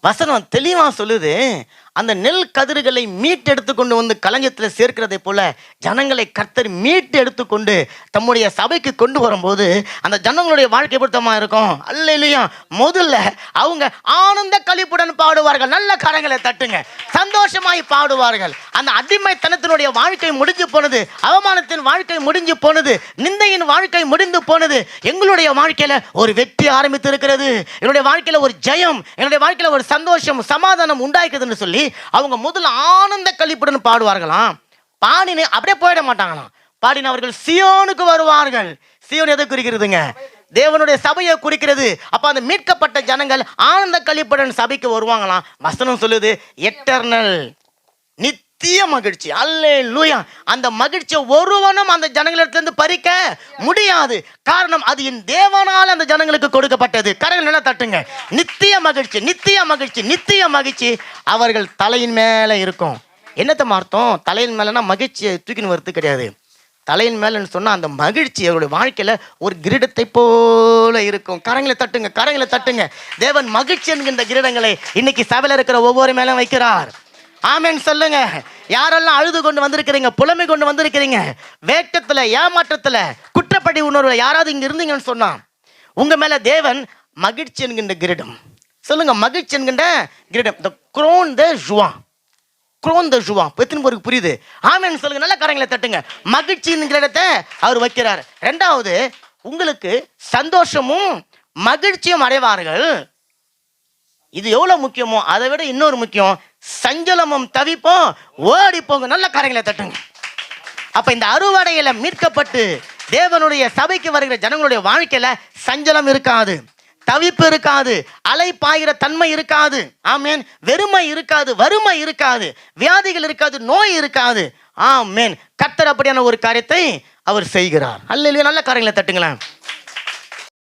வசனம் தெளிவா சொல்லுது, அந்த நெல் கதிர்களை மீட்டெடுத்து கொண்டு வந்து களஞ்சத்தில் சேர்க்கிறதை போல ஜனங்களை கர்த்தர் மீட்டு எடுத்துக்கொண்டு தம்முடைய சபைக்கு கொண்டு வரும்போது அந்த ஜனங்களுடைய வாழ்க்கை பொருத்தமா இருக்கும். அல்லேலூயா. முதல்ல அவங்க ஆனந்த களிப்புடன் பாடுவார்கள். நல்ல கரங்களை தட்டுங்க. சந்தோஷமாய் பாடுவார்கள். அந்த அடிமைத்தனத்தினுடைய வாழ்க்கை முடிஞ்சு போனது, அவமானத்தின் வாழ்க்கை முடிஞ்சு போனது, நிந்தையின் வாழ்க்கை முடிந்து போனது. எங்களுடைய வாழ்க்கையில ஒரு வெற்றி ஆரம்பித்து இருக்கிறது, என்னுடைய வாழ்க்கையில ஒரு ஜெயம், என்னுடைய வாழ்க்கையில ஒரு சந்தோஷம் சமாதானம் உண்டாக்குதுன்னு சொல்லி அவங்க முதல்ல ஆனந்த களிப்புடன் பாடுவார்களாம். பாடினு அப்படியே போயிட மாட்டாங்களாம். பாடின அவர்கள் சியோனுக்கு வருவார்கள். சியோன் எதை குறிக்கிறதுங்க? தேவனுடைய சபையை குறிக்கிறது. அப்ப அந்த மீட்கப்பட்ட ஜனங்கள் ஆனந்த களிப்புடன் சபைக்கு வருவாங்களாம். வசனம் சொல்லுது எட்டர்னல், நித்திய மகிழ்ச்சி. அல்லேலூயா. அந்த மகிழ்ச்சியை ஒருவனும் அந்த ஜனங்களிடத்திலிருந்து பறிக்க முடியாது. காரணம் அது என் தேவனால் அந்த ஜனங்களுக்கு கொடுக்கப்பட்டது. கரங்கள் நல்லா தட்டுங்க. நித்திய மகிழ்ச்சி, நித்திய மகிழ்ச்சி, நித்திய மகிழ்ச்சி அவர்கள் தலையின் மேல இருக்கும். என்னத்த அர்த்தம்? தலையின் மேலனா மகிழ்ச்சியை தூக்கின்னு வருது கிடையாது. தலையின் மேலன்னு சொன்னா அந்த மகிழ்ச்சி அவருடைய வாழ்க்கையில ஒரு கிரீடத்தை போல இருக்கும். கரங்களை தட்டுங்க, கரங்களை தட்டுங்க. தேவன் மகிழ்ச்சி என்கின்ற கிரீடங்களை இன்னைக்கு சபையில இருக்கிற ஒவ்வொரு மேலும் வைக்கிறார். ஆமென் சொல்லுங்க. யாரெல்லாம் அழுது கொண்டு வந்திருக்கிறீங்க, புலமை கொண்டு வந்திருக்கிறீங்க, வேட்டத்துல, ஏமாற்றத்துல, குற்றப்படி உணர்வு யாராவது இங்க இருந்தீங்கன்னு சொன்னா உங்க மேல தேவன் மகிழ்ச்சி என்கின்ற கிரீடம், சொல்லுங்க மகிழ்ச்சி என்கின்ற கிரீடம், the crown de joie, crown de joie. எத்தனை பேருக்கு புரியுது? ஆமென் சொல்லுங்க. நல்ல கரங்களை தட்டுங்க. மகிழ்ச்சியின் கிரீடத்தை அவர் வைக்கிறார். ரெண்டாவது, உங்களுக்கு சந்தோஷமும் மகிழ்ச்சியும் அடைவார்கள். இது எவ்வளவு முக்கியமோ அதை விட இன்னொரு முக்கியம், சஞ்சலமும் தவிப்போம் ஓடி போங்க. நல்ல கரங்களை தட்டுங்க. அப்ப இந்த அறுவடையில மீட்கப்பட்டு தேவனுடைய சபைக்கு வருகிற ஜனங்களுடைய வாழ்க்கையில சஞ்சலம் இருக்காது, தவிப்பு இருக்காது, அலை பாயிற தன்மை இருக்காது. ஆமேன். வெறுமை இருக்காது, வறுமை இருக்காது, வியாதிகள் இருக்காது, நோய் இருக்காது. ஆமேன். கர்த்தர் அப்படியான ஒரு காரியத்தை அவர் செய்கிறார். அல்லேலூயா. நல்ல கரங்களை தட்டுங்களேன்.